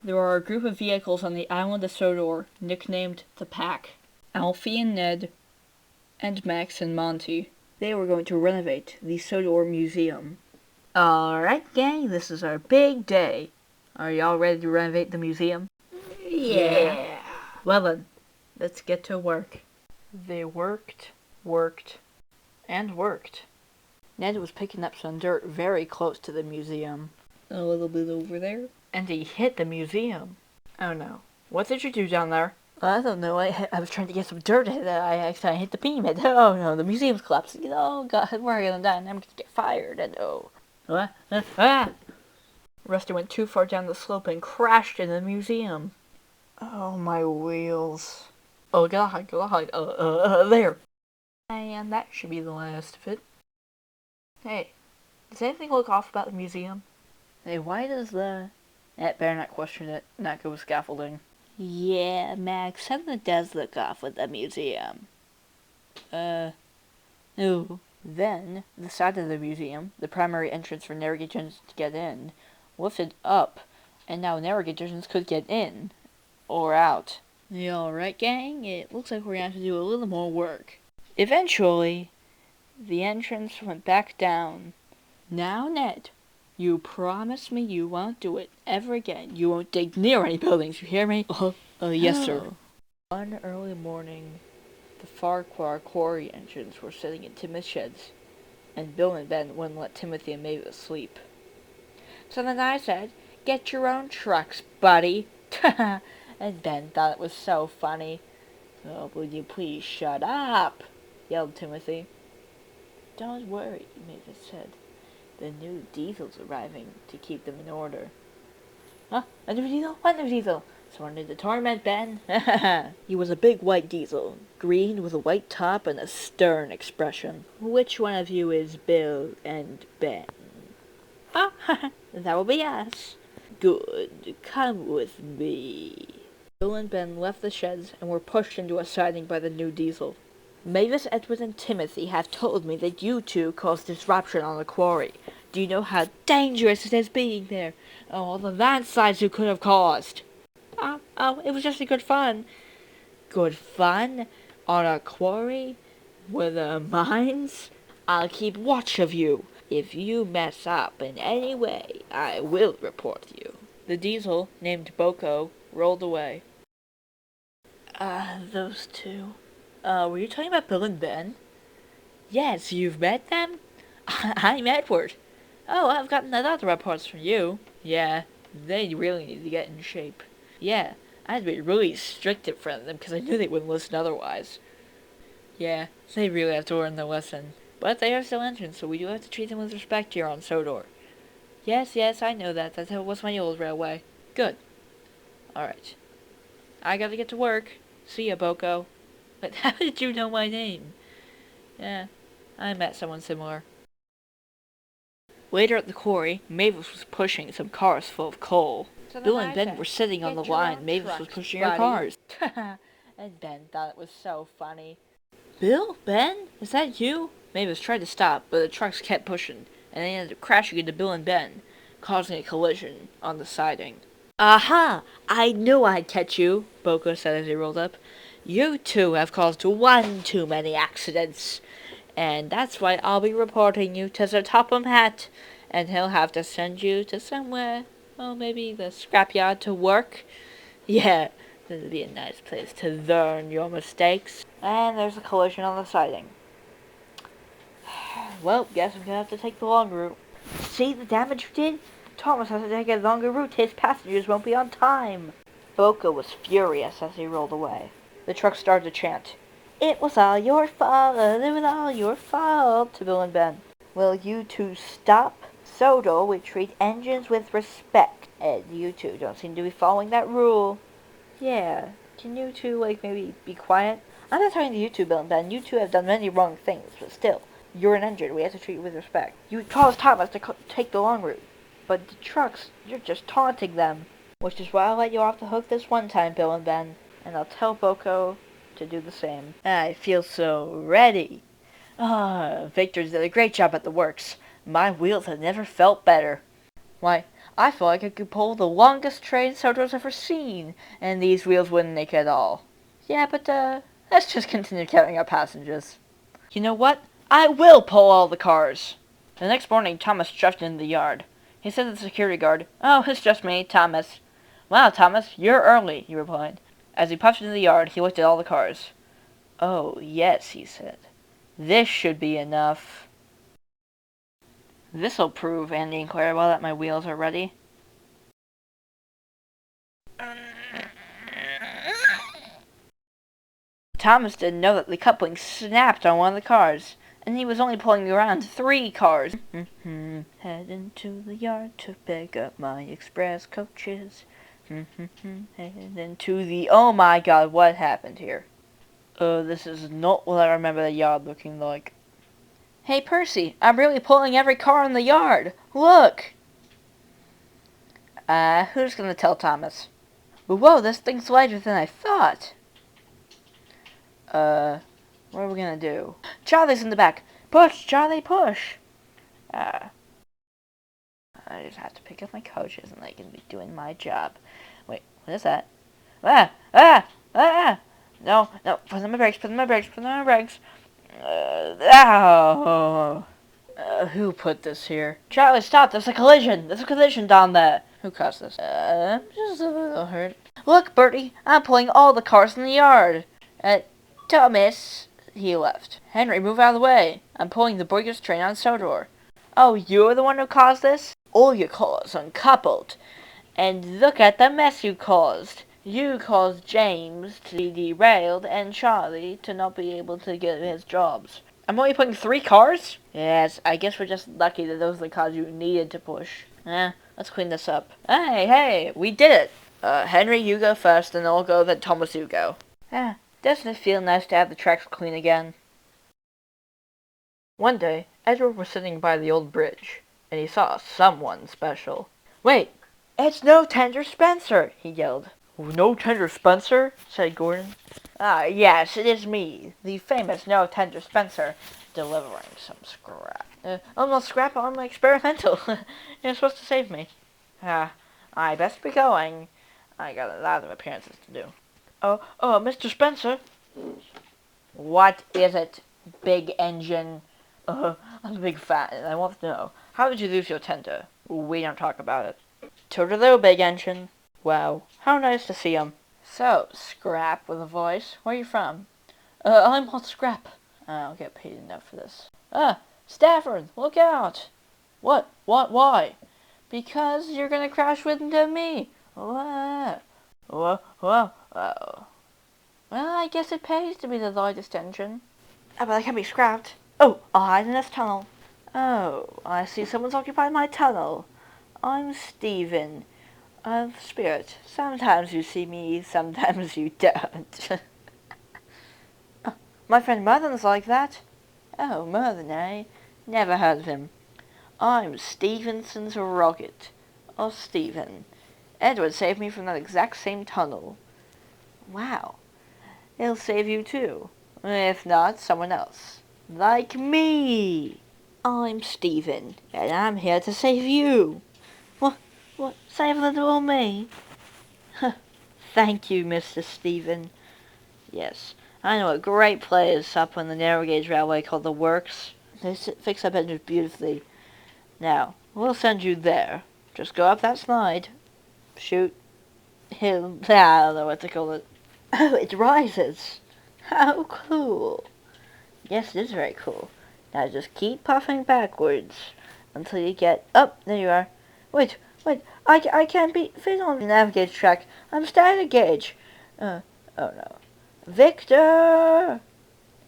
There are a group of vehicles on the island of Sodor, nicknamed the Pack. Alfie and Ned, and Max and Monty. They were going to renovate the Sodor Museum. Alright, gang, this is our big day. Are y'all ready to renovate the museum? Yeah. Well then, let's get to work. They worked, and worked. Ned was picking up some dirt very close to the museum. A little bit over there. And he hit the museum. Oh no. What did you do down there? I don't know. I was trying to get some dirt and I accidentally hit the beam. And oh no, the museum's collapsing. Oh god, we're gonna die and I'm gonna get fired. And oh. What? Rusty went too far down the slope and crashed in the museum. Oh, my wheels. Oh god, there. And that should be the last of it. Hey, does anything look off about the museum? Hey, why does the... better not question it, not go with scaffolding. Yeah, Max, something does look off with the museum. No. Then, the side of the museum, the primary entrance for navigations to get in, lifted up, and now navigations could get in. Or out. You alright, gang? It looks like we're gonna have to do a little more work. Eventually, the entrance went back down. Now, Ned, you promise me you won't do it ever again. You won't dig near any buildings, you hear me? Yes, sir. One early morning, the Farquhar quarry engines were sitting in Timothy's sheds, and Bill and Ben wouldn't let Timothy and Mavis sleep. So then I said, "Get your own trucks, buddy." And Ben thought it was so funny. "Oh, would you please shut up?" yelled Timothy. "Don't worry," Mavis said. "The new diesel's arriving to keep them in order." "Huh? A new diesel? What new diesel?" "Someone need to torment Ben." He was a big white diesel, green with a white top and a stern expression. "Which one of you is Bill and Ben?" "Oh, that will be us." "Good. Come with me." Bill and Ben left the sheds and were pushed into a siding by the new diesel. "Mavis, Edward, and Timothy have told me that you two caused disruption on the quarry. Do you know how dangerous it is being there? Oh, all the landslides you could have caused." Oh, it was just a good fun." "Good fun? On a quarry? With mines? I'll keep watch of you. If you mess up in any way, I will report you." The diesel, named Boco, rolled away. Those two. Were you talking about Bill and Ben? Yes, you've met them? I'm Edward. Oh, I've gotten other reports from you. Yeah, they really need to get in shape. Yeah, I had to be really strict in front of them because I knew they wouldn't listen otherwise. Yeah, they really have to learn their lesson. But they are still engines, so we do have to treat them with respect here on Sodor. Yes, I know that. That was my old railway. Good. Alright. I gotta get to work. See ya, Boco. But how did you know my name? Yeah, I met someone similar. Later at the quarry, Mavis was pushing some cars full of coal. So Bill and Ben were sitting on the line. Mavis was pushing her cars. And Ben thought it was so funny. "Bill? Ben? Is that you?" Mavis tried to stop, but the trucks kept pushing, and they ended up crashing into Bill and Ben, causing a collision on the siding. "Aha! I knew I'd catch you," Boco said as he rolled up. "You two have caused one too many accidents, and that's why I'll be reporting you to Sir Topham Hatt, and he'll have to send you to somewhere, maybe the scrapyard to work. Yeah, that'd be a nice place to learn your mistakes." And there's a collision on the siding. Well, guess I'm gonna have to take the long route. "See the damage you did? Thomas has to take a longer route. His passengers won't be on time." Boco was furious as he rolled away. The truck started to chant, "It was all your fault, it was all your fault," to Bill and Ben. "Will you two stop? Sodor, we treat engines with respect, and you two don't seem to be following that rule." Yeah, can you two, maybe be quiet? I'm not talking to you two, Bill and Ben. You two have done many wrong things, but still, you're an engine. We have to treat you with respect. You caused Thomas to take the long route. But the trucks, you're just taunting them. Which is why I'll let you off the hook this one time, Bill and Ben. And I'll tell Boco to do the same. I feel so ready. Victor did a great job at the works. My wheels have never felt better. Why, I feel like I could pull the longest train Sojo's ever seen, and these wheels wouldn't make it at all. Yeah, but, let's just continue carrying our passengers. You know what? I will pull all the cars! The next morning, Thomas drifted into the yard. He said to the security guard, "Oh, it's just me, Thomas." "Wow, Thomas, you're early," he replied. As he puffed into the yard, he looked at all the cars. "Oh, yes," he said. "This should be enough." "This'll prove," Andy inquired, "well that my wheels are ready." Thomas didn't know that the coupling snapped on one of the cars, and he was only pulling around 3 cars. Head into the yard to pick up my express coaches. Head into the... Oh my god, what happened here? This is not what I remember the yard looking like. Hey Percy, I'm really pulling every car in the yard. Look! Who's gonna tell Thomas? Whoa, this thing's lighter than I thought. What are we gonna do? Charlie's in the back. Push, Charlie, push! I just have to pick up my coaches and I can be doing my job. Wait, what is that? No, put on my brakes, put on my brakes, put on my brakes. Who put this here? Charlie, stop, there's a collision down there. Who caused this? I'm just a little hurt. Look, Bertie, I'm pulling all the cars in the yard. Thomas, he left. Henry, move out of the way. I'm pulling the biggest train on Sodor. Oh, you're the one who caused this? All your cars uncoupled. And look at the mess you caused. You caused James to be derailed and Charlie to not be able to get his jobs. I'm only putting 3 cars? Yes, I guess we're just lucky that those are the cars you needed to push. Let's clean this up. Hey, we did it. Henry, you go first, and I'll go, then Thomas, you go. Doesn't it feel nice to have the tracks clean again? One day, Edward was sitting by the old bridge, and he saw someone special. Wait, it's No Tender Spencer, he yelled. No Tender Spencer? Said Gordon. Yes, it is me, the famous No Tender Spencer, delivering some scrap. Almost scrap on my experimental. You're supposed to save me. I best be going. I got a lot of appearances to do. Mr. Spencer. What is it, big engine? I'm a big fan, and I want to know, how did you lose your tender? We don't talk about it. Toodaloo, big engine. Wow, how nice to see him. So, Scrap with a voice, where are you from? I'm not Scrap. I don't get paid enough for this. Stafford, look out! What, why? Because you're gonna crash into me. Well, I guess it pays to be the lightest engine. But I can be scrapped. I'll hide in this tunnel. I see someone's occupied my tunnel. I'm Stephen, of Spirit. Sometimes you see me, sometimes you don't. My friend Merlin's like that. Oh, Merlin, eh? Never heard of him. I'm Stevenson's rocket. Or Stephen. Edward saved me from that exact same tunnel. Wow. He'll save you too. If not, someone else. Like me. I'm Stephen, and I'm here to save you. What? Save little old me? Thank you, Mr. Stephen. Yes, I know a great place up on the narrow gauge railway called the Works. They fix up engines beautifully. Now, we'll send you there. Just go up that slide. Shoot. I don't know what to call it. Oh, it rises. How cool. Yes, it is very cool. Now just keep puffing backwards until you get... Oh, there you are. Wait. I can't fit on the nav gauge track. I'm standard gauge. Oh no. Victor!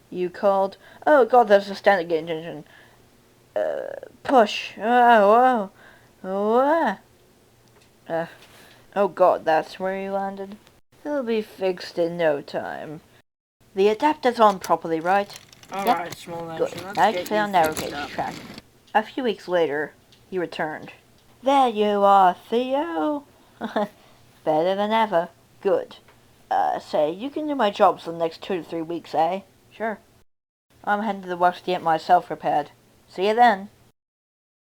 You called... Oh god, there's a standard gauge engine. Push. Oh god, that's where you landed? It'll be fixed in no time. The adapter's on properly, right? Alright, small engine. Good. Now you can fit on narrow gauge track. A few weeks later, he returned. There you are, Theo. Better than ever. Good. Say, you can do my jobs for the next 2 to 3 weeks, eh? Sure. I'm heading to the works to get myself repaired. See you then.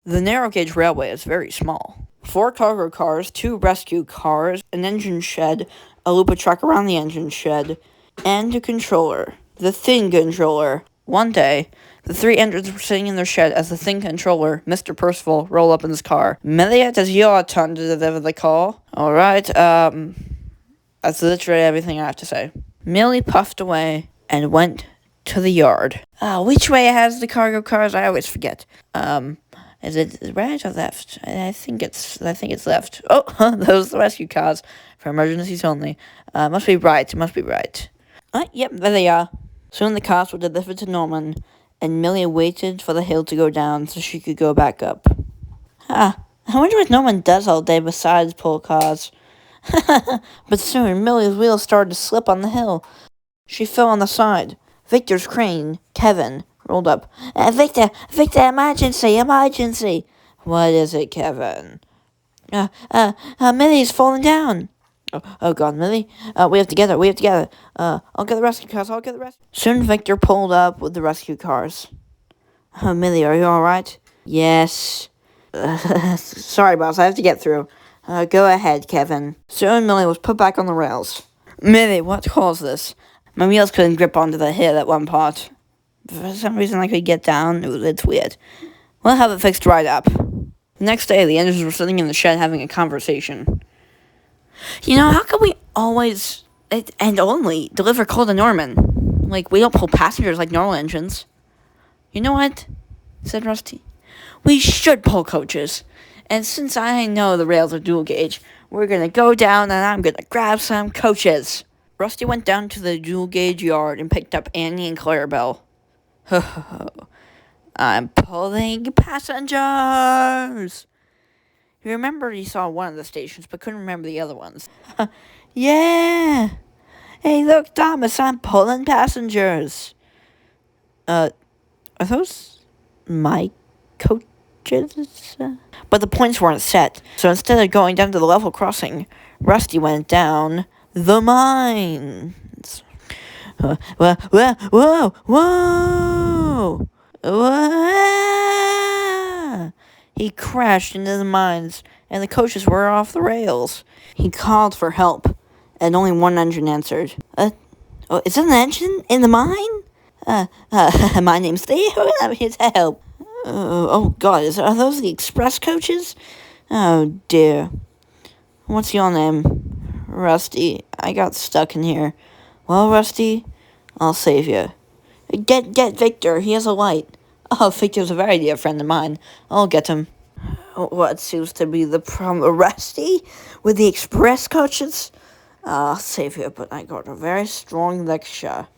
The narrow gauge railway is very small. 4 cargo cars, 2 rescue cars, an engine shed, a loop of track around the engine shed, and a controller. The Thing Controller. One day, the 3 engines were sitting in their shed as the Thing Controller, Mr. Percival, rolled up in his car. Millie, it is your turn to deliver the call. Alright, that's literally everything I have to say. Millie puffed away and went to the yard. Which way has the cargo cars? I always forget. Is it right or left? I think it's left. Oh, those are the rescue cars for emergencies only. Must be right. Yep, there they are. Soon the cars were delivered to Norman, and Millie waited for the hill to go down so she could go back up. I wonder what Norman does all day besides pull cars. But soon Millie's wheels started to slip on the hill. She fell on the side. Victor's crane, Kevin, rolled up. Victor, emergency. What is it, Kevin? Millie's falling down. Oh God, Millie. We have to get her. I'll get the rescue cars, Soon Victor pulled up with the rescue cars. Millie, are you alright? Yes. Sorry, boss, I have to get through. Go ahead, Kevin. Soon Millie was put back on the rails. Millie, what caused this? My wheels couldn't grip onto the hill at one part. For some reason I could get down. It's weird. We'll have it fixed right up. The next day, the engines were sitting in the shed having a conversation. How come we always, and only, deliver coal to Norman? Like, we don't pull passengers like normal engines. You know what? Said Rusty. We should pull coaches. And since I know the rails are dual gauge, we're gonna go down and I'm gonna grab some coaches. Rusty went down to the dual gauge yard and picked up Annie and Clarabelle. I'm pulling passengers. He remembered he saw one of the stations, but couldn't remember the other ones. Yeah! Hey, look, Thomas, I'm pulling passengers. Are those my coaches? But the points weren't set, so instead of going down to the level crossing, Rusty went down the mines. Whoa! He crashed into the mines, and the coaches were off the rails. He called for help, and only one engine answered. Is it an engine in the mine? My name's Theo, and I'm here to help. Oh God, are those the express coaches? Oh dear. What's your name? Rusty. I got stuck in here. Well, Rusty, I'll save you. Get Victor, he has a light. Oh, Victor's a very dear friend of mine. I'll get him. What seems to be the problem, Rusty? With the express coaches? I'll save you, but I got a very strong lecture.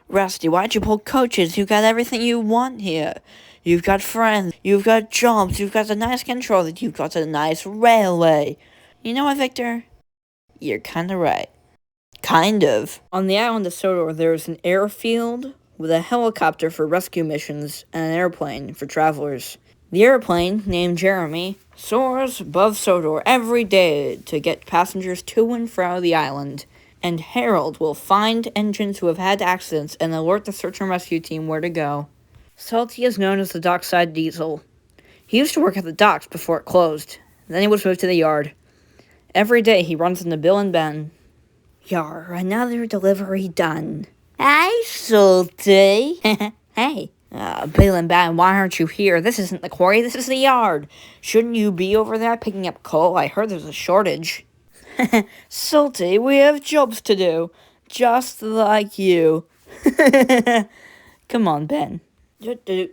Rusty, why'd you pull coaches? You got everything you want here. You've got friends, you've got jobs, you've got a nice controller, you've got a nice railway. You know what, Victor? You're kinda right. Kind of. On the island of Sodor, there's an airfield with a helicopter for rescue missions and an airplane for travelers. The airplane, named Jeremy, soars above Sodor every day to get passengers to and from the island. And Harold will find engines who have had accidents and alert the search and rescue team where to go. Salty is known as the dockside diesel. He used to work at the docks before it closed. Then he was moved to the yard. Every day he runs into Bill and Ben. Yar, another delivery done. Hey, Salty. Hey. Bill and Ben, why aren't you here? This isn't the quarry, this is the yard. Shouldn't you be over there picking up coal? I heard there's a shortage. Salty, we have jobs to do. Just like you. Come on, Ben. Sitting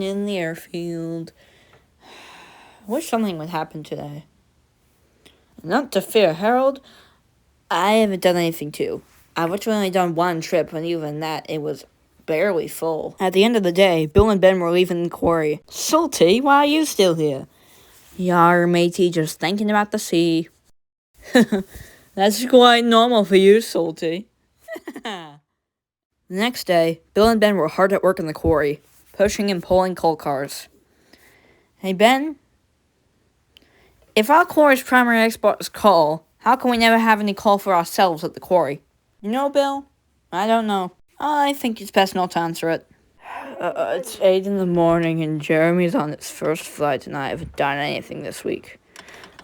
in the airfield. Wish something would happen today. Not to fear, Harold. I haven't done anything too. I've only done one trip, and even that, it was barely full. At the end of the day, Bill and Ben were leaving the quarry. Salty, why are you still here? Yar, matey, just thinking about the sea. That's quite normal for you, Salty. The next day, Bill and Ben were hard at work in the quarry, pushing and pulling coal cars. Hey, Ben? If our quarry's primary export is coal, how can we never have any coal for ourselves at the quarry? You know, Bill? I don't know. I think it's best not to answer it. It's 8 in the morning and Jeremy's on his first flight and I haven't done anything this week.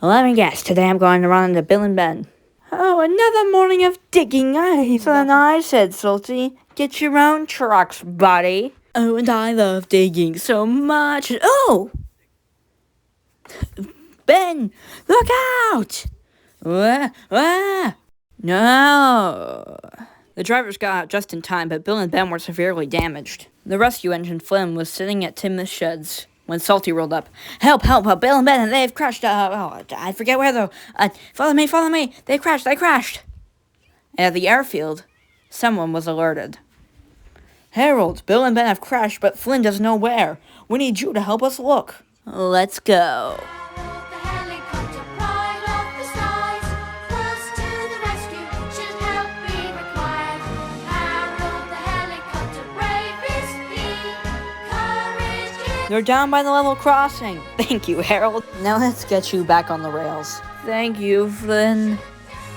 Let me guess, today I'm going to run into Bill and Ben. Oh, another morning of digging. Then I said, Salty, get your own trucks, buddy. Oh, and I love digging so much. Oh! Ben, look out! No! The drivers got out just in time, but Bill and Ben were severely damaged. The rescue engine Flynn was sitting at Tim's sheds when Salty rolled up. Help, Bill and Ben, they've crashed. I forget where though. Follow me, they crashed. And at the airfield, someone was alerted. Harold, Bill and Ben have crashed, but Flynn doesn't know where. We need you to help us look. Let's go. They're down by the level crossing. Thank you, Harold. Now let's get you back on the rails. Thank you, Flynn.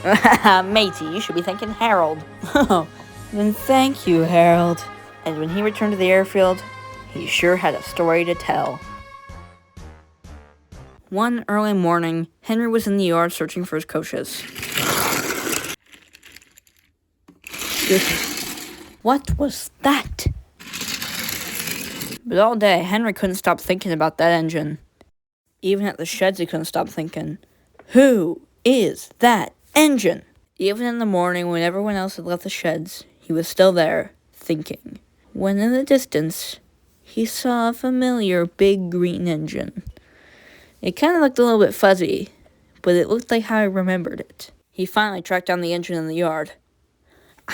Matey, you should be thanking Harold. Oh, then thank you, Harold. And when he returned to the airfield, he sure had a story to tell. One early morning, Henry was in the yard searching for his coaches. What was that? But all day, Henry couldn't stop thinking about that engine. Even at the sheds, he couldn't stop thinking, who is that engine? Even in the morning, when everyone else had left the sheds, he was still there, thinking. When in the distance, he saw a familiar big green engine. It kind of looked a little bit fuzzy, but it looked like how he remembered it. He finally tracked down the engine in the yard.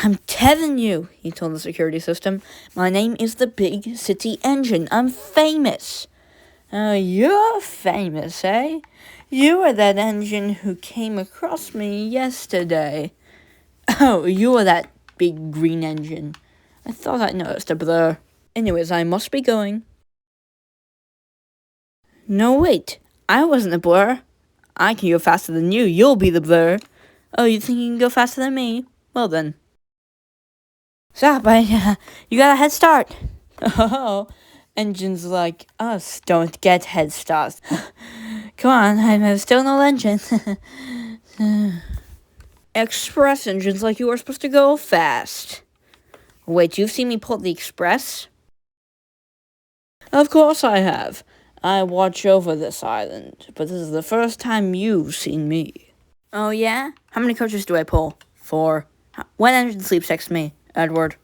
I'm telling you, he told the security system, my name is the Big City Engine. I'm famous. Oh, you're famous, eh? You are that engine who came across me yesterday. Oh, you are that big green engine. I thought I noticed a blur. Anyways, I must be going. No, wait. I wasn't a blur. I can go faster than you. You'll be the blur. Oh, you think you can go faster than me? Well then. Stop, you got a head start. Oh, engines like us don't get head starts. Come on, I'm still no engine. Express engines like you are supposed to go fast. Wait, you've seen me pull the Express? Of course I have. I watch over this island, but this is the first time you've seen me. Oh yeah? How many coaches do I pull? 4. What engine sleeps next to me? Edward.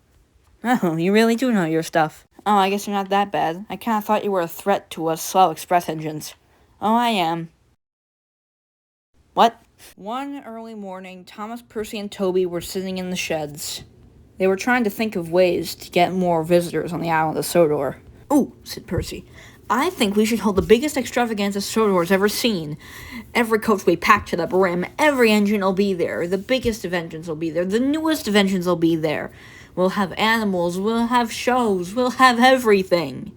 Oh, you really do know your stuff. Oh, I guess you're not that bad. I kinda thought you were a threat to us slow express engines. Oh, I am. What? One early morning, Thomas, Percy, and Toby were sitting in the sheds. They were trying to think of ways to get more visitors on the island of Sodor. Oh, said Percy. I think we should hold the biggest extravaganza Sodor's ever seen. Every coach will be packed to the brim. Every engine will be there. The biggest of engines will be there. The newest of engines will be there. We'll have animals. We'll have shows. We'll have everything.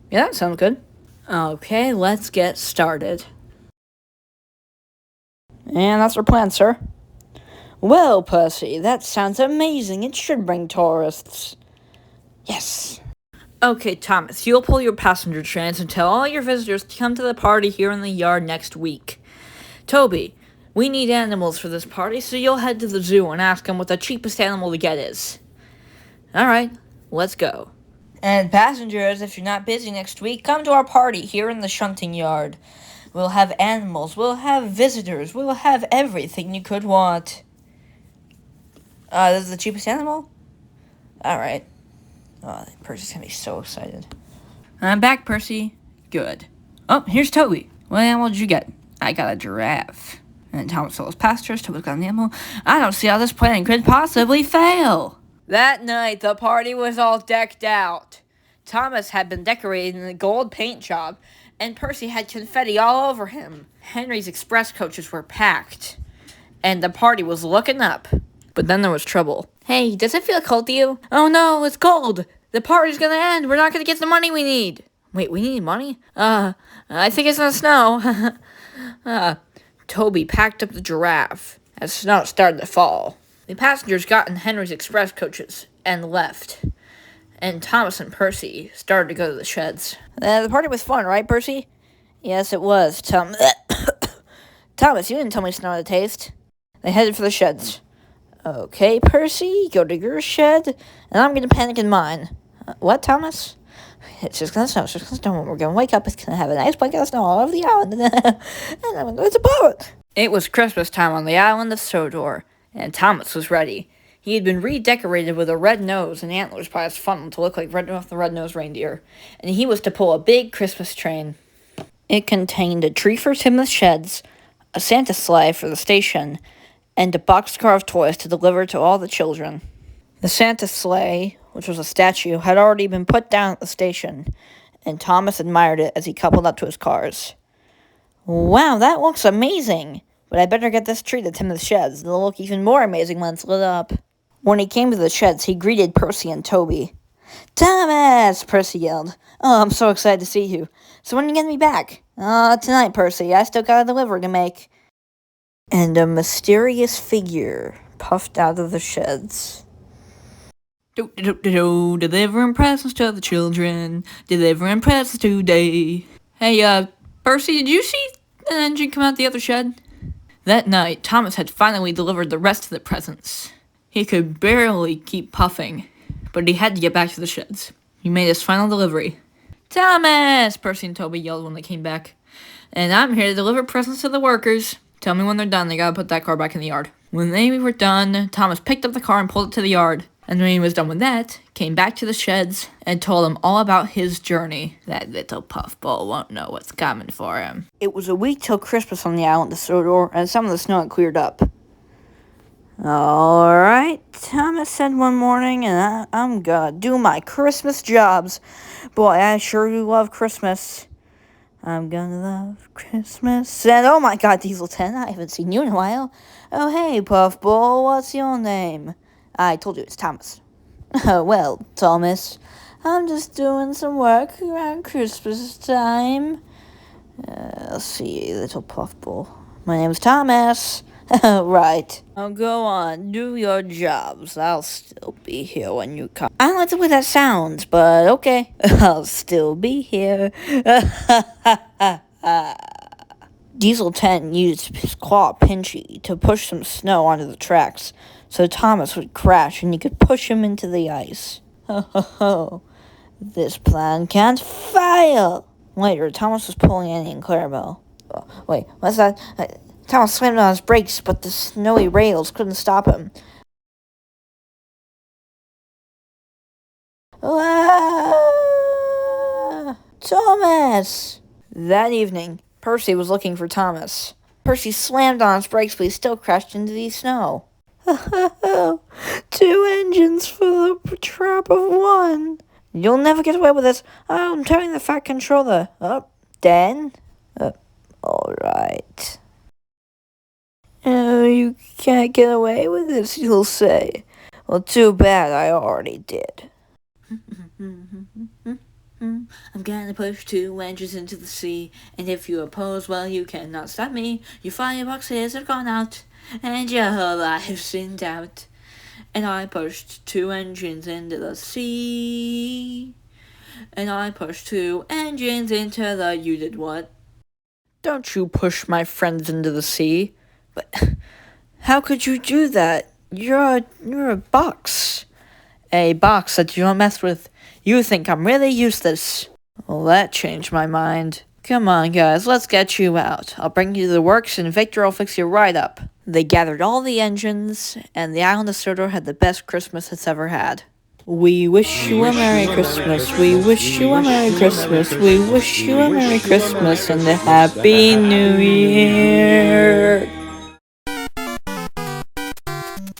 Yeah, that sounds good. Okay, let's get started. And that's our plan, sir. Well, Percy, that sounds amazing. It should bring tourists. Yes. Okay, Thomas, you'll pull your passenger trains and tell all your visitors to come to the party here in the yard next week. Toby, we need animals for this party, so you'll head to the zoo and ask them what the cheapest animal to get is. Alright, let's go. And passengers, if you're not busy next week, come to our party here in the shunting yard. We'll have animals, we'll have visitors, we'll have everything you could want. This is the cheapest animal? Alright. Oh, Percy's gonna be so excited. I'm back, Percy. Good. Oh, here's Toby. What animal did you get? I got a giraffe. And Thomas told his pastures, Toby's got an animal. I don't see how this plan could possibly fail. That night, the party was all decked out. Thomas had been decorated in a gold paint job, and Percy had confetti all over him. Henry's express coaches were packed, and the party was looking up. But then there was trouble. Hey, does it feel cold to you? Oh no, it's cold! The party's gonna end! We're not gonna get the money we need! Wait, we need money? I think it's gonna snow. Toby packed up the giraffe as snow started to fall. The passengers got in Henry's express coaches and left. and Thomas and Percy started to go to the sheds. The party was fun, right, Percy? Yes, it was, Thomas, you didn't tell me snow to taste. They headed for the sheds. Okay, Percy, go to your shed, and I'm gonna panic in mine. What, Thomas? It's just gonna snow, We're gonna wake up, it's gonna have a nice blanket of snow all over the island, and I'm gonna go to the boat. It was Christmas time on the island of Sodor, and Thomas was ready. He had been redecorated with a red nose and antlers by his funnel to look like Rudolph the Red-Nosed Reindeer, and he was to pull a big Christmas train. It contained a tree for Tim's sheds, a Santa sleigh for the station, and a boxcar of toys to deliver to all the children. The Santa sleigh, which was a statue, had already been put down at the station, and Thomas admired it as he coupled up to his cars. Wow, that looks amazing! But I better get this tree to Tim's sheds. It'll look even more amazing when it's lit up. When he came to the sheds, he greeted Percy and Toby. Thomas! Percy yelled. Oh, I'm so excited to see you. So when are you getting me back? Tonight, Percy. I still got a delivery to make. And a mysterious figure puffed out of the sheds. Delivering presents to the children. Delivering presents today. Hey, Percy, did you see an engine come out the other shed? That night, Thomas had finally delivered the rest of the presents. He could barely keep puffing, but he had to get back to the sheds. He made his final delivery. Thomas! Percy and Toby yelled when they came back. And I'm here to deliver presents to the workers. Tell me when they're done. They gotta put that car back in the yard. When they were done, Thomas picked up the car and pulled it to the yard. And when he was done with that, came back to the sheds and told them all about his journey. That little puffball won't know what's coming for him. It was a week till Christmas on the island of Sodor, and some of the snow had cleared up. Alright, Thomas said one morning, and I'm gonna do my Christmas jobs. Boy, I sure do love Christmas. I'm gonna love Christmas. And oh my god, Diesel 10, I haven't seen you in a while. Oh hey, Puffball, what's your name? I told you, it's Thomas. Oh, well, Thomas, I'm just doing some work around Christmas time. Let's see, little Puffball. My name's Thomas. Right. Now go on, do your jobs. I'll still be here when you come. I don't like the way that sounds, but okay. I'll still be here. Diesel 10 used his claw Pinchy to push some snow onto the tracks, so Thomas would crash and he could push him into the ice. Ho ho ho. This plan can't fail. Later, Thomas was pulling Annie and Clarabelle. Oh, wait, what's that? Thomas slammed on his brakes, but the snowy rails couldn't stop him. Ah! Thomas! That evening, Percy was looking for Thomas. Percy slammed on his brakes, but he still crashed into the snow. 2 engines for the trap of 1. You'll never get away with this. I'm turning the fat controller. Dan? Alright. Oh, you can't get away with this, you'll say. Well, too bad, I already did. I'm gonna push 2 engines into the sea, and if you oppose, well, you cannot stop me. Your fireboxes have gone out, and your whole life's in doubt. And I pushed 2 engines into the sea, and I pushed 2 engines into the... You did what? Don't you push my friends into the sea. But how could you do that? You're a box. A box that you don't mess with. You think I'm really useless. Well, that changed my mind. Come on, guys, let's get you out. I'll bring you to the works, and Victor will fix you right up. They gathered all the engines, and the island of Sodor had the best Christmas it's ever had. We wish you a Merry Christmas, we wish you a Merry Christmas, we wish you a Merry Christmas and a Happy New Year.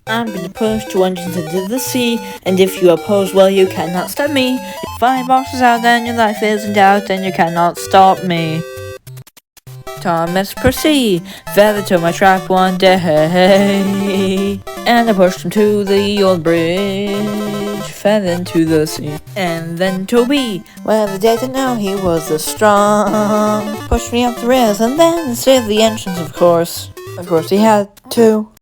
I'm gonna push 2 engines into the sea, and if you oppose, well, you cannot stop me. If 5 boxes out, then your life is in doubt, and you cannot stop me. Thomas Percy fell into my trap one day, and I pushed him to the old bridge, fell into the sea. And then Toby, well, the day to know he was the strong, pushed me up the rails, and then saved the engines, of course. Of course, he had to.